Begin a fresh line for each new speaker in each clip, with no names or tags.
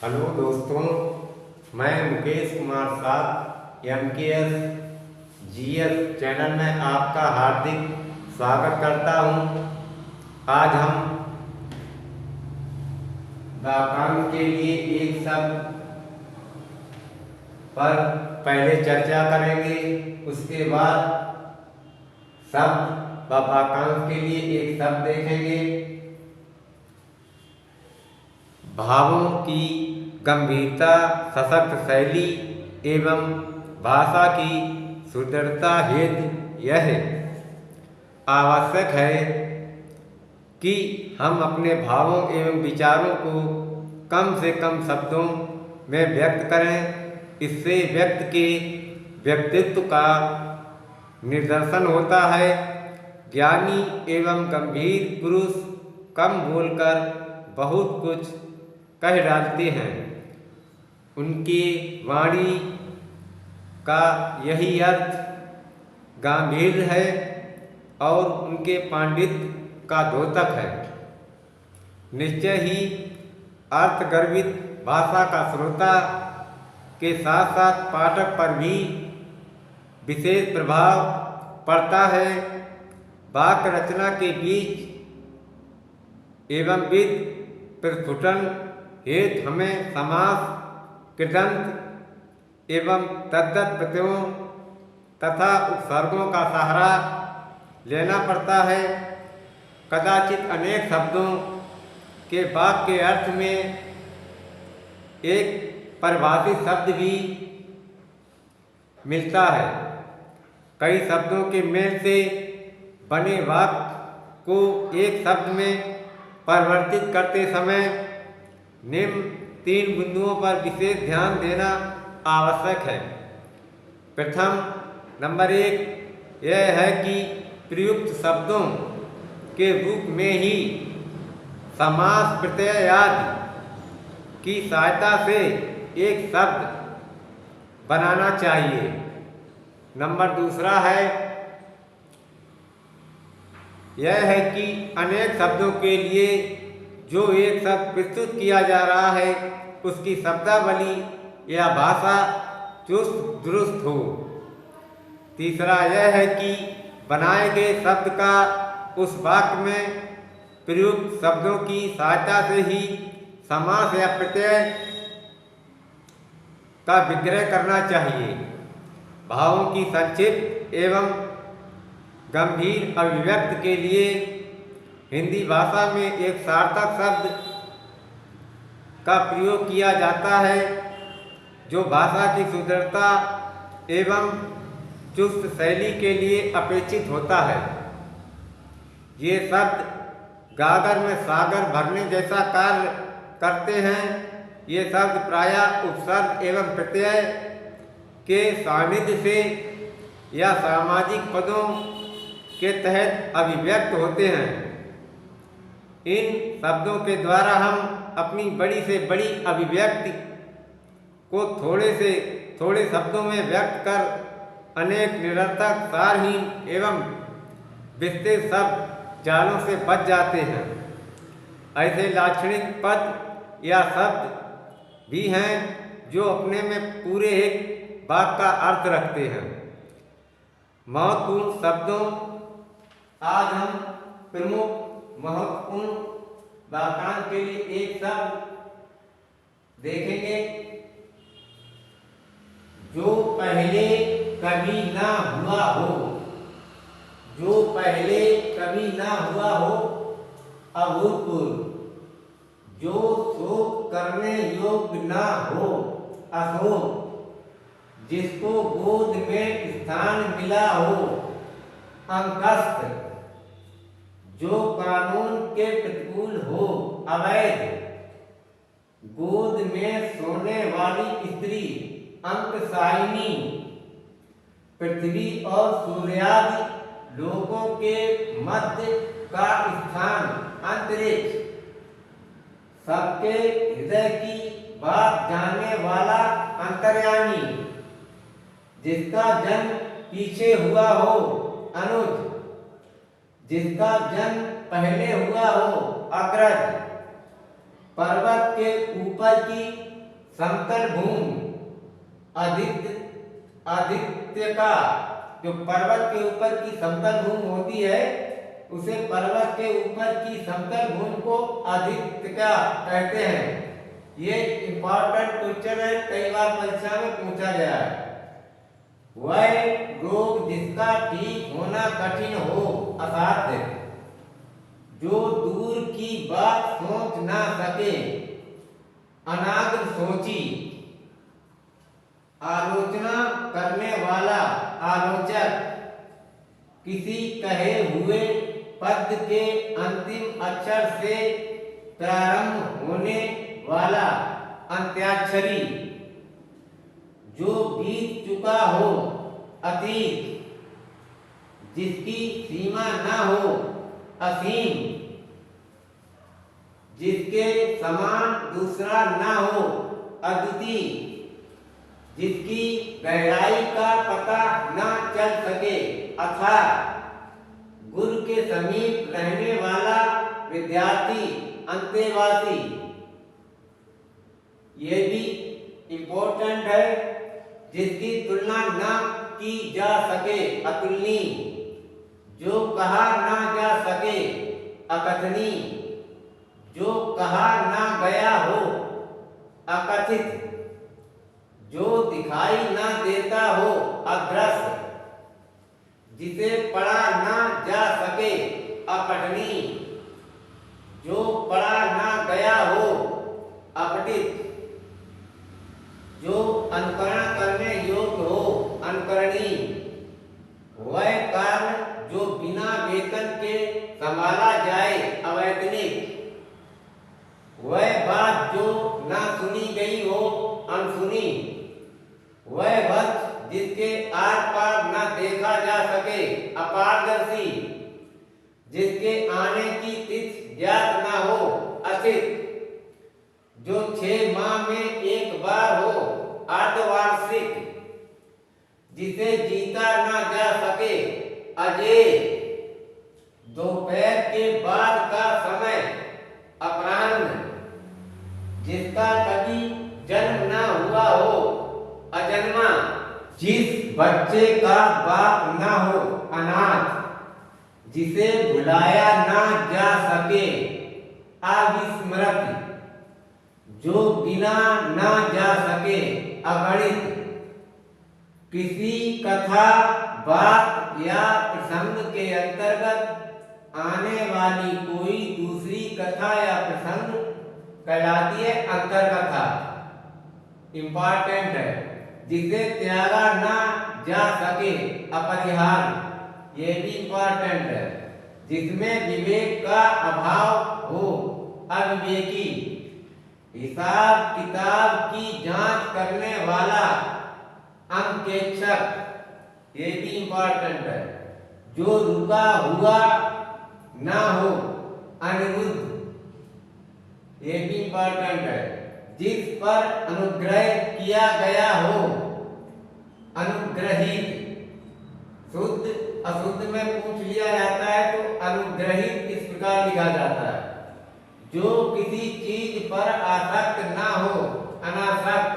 Hello दोस्तों, मैं मुकेश कुमार साथ MKS GS चैनल में आपका हार्दिक स्वागत करता हूं। आज हम वाक्यांश के लिए एक शब्द पर पहले चर्चा करेंगे, उसके बाद शब्द व वाक्यांश के लिए एक शब्द देखेंगे। भावों की गंभीरता, सशक्त शैली एवं भाषा की सुदृढ़ता हेतु यह आवश्यक है कि हम अपने भावों एवं विचारों को कम से कम शब्दों में व्यक्त करें। इससे व्यक्ति के व्यक्तित्व का निदर्शन होता है। ज्ञानी एवं गंभीर पुरुष कम बोलकर बहुत कुछ कह डालते हैं। उनकी वाणी का यही अर्थ गंभीर है और उनके पांडित्य का द्योतक है। निश्चय ही अर्थगर्भित भाषा का श्रोता के साथ साथ पाठक पर भी विशेष प्रभाव पड़ता है। वाक्य रचना के बीच एवं विध प्रस्फुटन हेतु हमें समास, कृदंत एवं तद्दत प्रत्ययों तथा उपसर्गों का सहारा लेना पड़ता है। कदाचित अनेक शब्दों के वाक्य के अर्थ में एक परिभाषित शब्द भी मिलता है। कई शब्दों के मेल से बने वाक्य को एक शब्द में परिवर्तित करते समय निम्न 3 बिंदुओं पर विशेष ध्यान देना आवश्यक है। प्रथम नंबर 1 यह है कि प्रयुक्त शब्दों के रूप में ही समास, प्रत्यय आदि की सहायता से एक शब्द बनाना चाहिए। नंबर दूसरा है यह है कि अनेक शब्दों के लिए जो एक शब्द प्रस्तुत किया जा रहा है उसकी शब्दावली या भाषा चुस्त दुरुस्त हो। तीसरा यह है कि बनाए गए शब्द का उस वाक्य में प्रयुक्त शब्दों की सहायता से ही समास या प्रत्यय का विग्रह करना चाहिए। भावों की संक्षिप्त एवं गंभीर अभिव्यक्ति के लिए हिंदी भाषा में एक सार्थक शब्द का प्रयोग किया जाता है जो भाषा की सुदृढ़ता एवं चुस्त शैली के लिए अपेक्षित होता है। ये शब्द गागर में सागर भरने जैसा कार्य करते हैं। ये शब्द प्रायः उपसर्ग एवं प्रत्यय के सानिध्य से या सामाजिक पदों के तहत अभिव्यक्त होते हैं। इन शब्दों के द्वारा हम अपनी बड़ी से बड़ी अभिव्यक्ति को थोड़े से थोड़े शब्दों में व्यक्त कर अनेक निरर्थक, सारहीन एवं विस्तृत शब्द जालों से बच जाते हैं। ऐसे लाक्षणिक पद या शब्द भी हैं जो अपने में पूरे एक वाक्य का अर्थ रखते हैं। महत्वपूर्ण शब्दों आज हम प्रमुख महत्वपूर्ण वाक्यांश के लिए एक शब्द देखेंगे जो पहले कभी ना हुआ हो। जो पहले कभी ना हुआ हो, अभूतपूर्व। जो शोक करने योग्य ना हो, अशोक। जिसको गोद में स्थान मिला हो, अंकस्त। जो कानून के प्रतिकूल हो, अवैध। गोद में सोने वाली स्त्री, अंकसायिनी। पृथ्वी और सूर्यादि लोकों के मध्य का स्थान, अंतरिक्ष। सबके हृदय की बात जानने वाला, अंतर्यामी। जिसका जन्म पीछे हुआ हो, अनुज। जिसका जन्म पहले हुआ हो, अग्रज। पर्वत के ऊपर की समतल भूमि आदित्य का जो पर्वत के ऊपर की समतल भूमि होती है उसे पर्वत के ऊपर की समतल भूमि को आदित्य का कहते हैं। ये इंपॉर्टेंट क्वेश्चन है, कई बार परीक्षा में पूछा गया है। वह रोग जिसका ठीक होना कठिन हो, असाध्य, जो दूर की बात सोच ना सके, अनाग्र सोची, आलोचना करने वाला आलोचक, किसी कहे हुए पद के अंतिम अक्षर से प्रारंभ होने वाला अंत्याक्षरी, जो बीत चुका हो अतीत, जिसकी सीमा ना हो असीम, जिसके समान दूसरा ना हो अद्वितीय, जिसकी गहराई का पता न चल सके अथाह, गुरु के समीप रहने वाला विद्यार्थी अंतेवासी। ये भी इम्पोर्टेंट है, जिसकी तुलना न की जा सके अतुलनीय, जो कहा ना जा सके अकथनीय, जो कहा ना गया हो अकथित, जो दिखाई ना देता हो अदृश्य, जिसे पढ़ा ना जा सके अपठनीय, जो पढ़ा ना गया हो अपठित, जो अनुकरण करने योग्य हो अनुकरणीय, वह कार्य जो बिना वेतन के संभाला जाए अवैतनिक, वह बात जो ना सुनी गई हो अनसुनी, वह वक्त जिसके आर पार न देखा जा सके अपारदर्शी, जिसके आने की तिथि ज्ञात न हो अचित, जो 6 माह में एक बार हो अर्धवार्षिक, जिसे जीता न जा सके अजेय, दोपहर के बाद का समय अपराह्न, जिसका कभी जन्म न हुआ हो अजन्मा, जिस बच्चे का बाप न हो अनाथ, जिसे भुलाया ना जा सके अविस्मृत, जो गिना ना जा सके अगणित, किसी कथा बात या प्रसंग के अंतर्गत आने वाली कोई दूसरी कथा या प्रसंग कहलाती है अंतरकथा। इंपॉर्टेंट है, जिसे त्यागा ना जा सके अपरिहार्य, ये भी इंपॉर्टेंट है, जिसमें विवेक का अभाव हो अविवेकी, हिसाब किताब की जांच करने वाला अंकेक्षक, ये भी इंपॉर्टेंट है, जो रुका हुआ ना हो अनिरुद्ध, ये भी इंपॉर्टेंट है, जिस पर अनुग्रह किया गया हो अनुग्रहित, शुद्ध अशुद्ध में पूछ लिया जाता है तो अनुग्रहित इस प्रकार लिखा जाता है, जो किसी चीज पर आसक्त ना हो अनासक्त,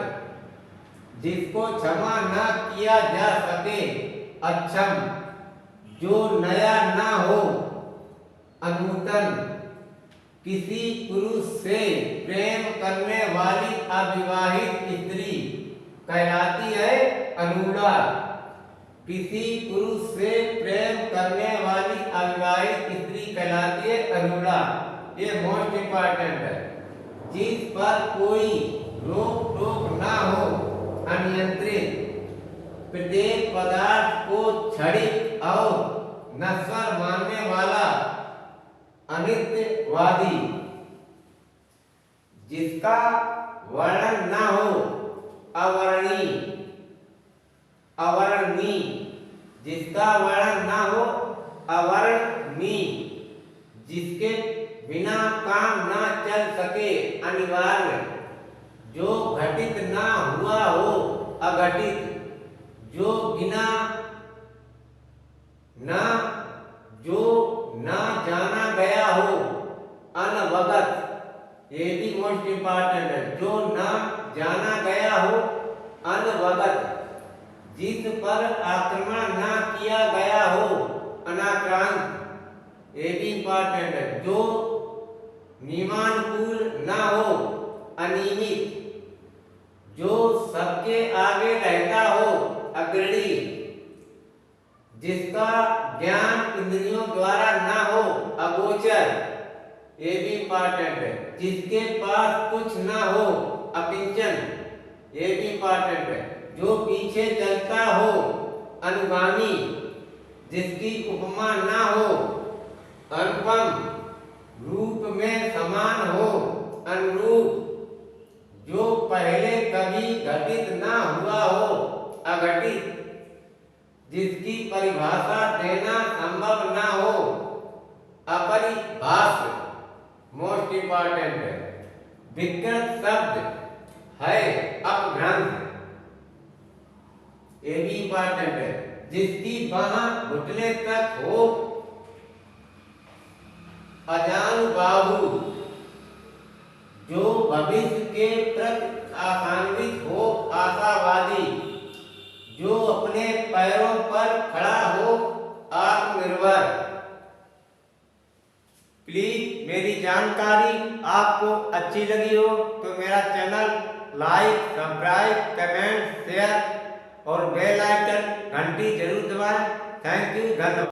जिसको क्षमा ना किया जा सके अक्षम, जो नया ना हो अनूतन, किसी पुरुष से प्रेम करने वाली अविवाहित स्त्री कहलाती है अनूढ़ा, किसी पुरुष से प्रेम करने वाली अविवाहित स्त्री कहलाती है अनूढ़ा। ये मोस्ट इंपॉर्टेंट है, जिस पर कोई रोक टोक ना हो अनियंत्रित, प्रत्येक पदार्थ को क्षणिक और नश्वर मानने वाला अनित्यवादी, जिसका वर्णन ना हो अवर्णीय अवर्णनीय, जिसका वर्णन ना हो अवर्णनीय, जिसके बिना काम ना चल सके अनिवार्य, जो घटित ना हुआ हो अघटित, जो गिना ना जो ना जाना गया हो अनवगत, ये भी मोस्ट इंपॉर्टेंट है, जो ना जाना जिस पर आक्रमण ना किया गया हो, अनाक्रांत, ये भी इंपॉर्टेंट है, जो नियमानुकूल ना हो, अनियमित, जो सबके आगे रहता हो, अग्रणी, जिसका ज्ञान इंद्रियों द्वारा ना हो, अगोचर, ये भी इंपॉर्टेंट है, जिसके पास कुछ ना हो, अकिंचन, ये भी इंपॉर्टेंट है, जो पीछे चलता हो, अनुगामी, जिसकी उपमा ना हो, अनुपम, रूप में समान हो, अनुरूप, जो पहले कभी घटित ना हुआ हो, अघटित, जिसकी परिभाषा देना संभव ना हो, अपरिभाष्य, मोस्ट इंपॉर्टेंट है, विकृत शब्द है, अपभ्रंश, ये भी इंपॉर्टेंट है, जिसकी बाह घुटने तक हो, अजानुबाहु, जो भविष्य के प्रति आशान्वित हो, आशावादी, जो अपने पैरों पर खड़ा हो, आत्मनिर्भर। प्लीज मेरी जानकारी आपको अच्छी लगी हो तो मेरा channel like, subscribe, comment, share और बेल आइकन घंटी जरूर दबाएं। थैंक यू, धन्यवाद।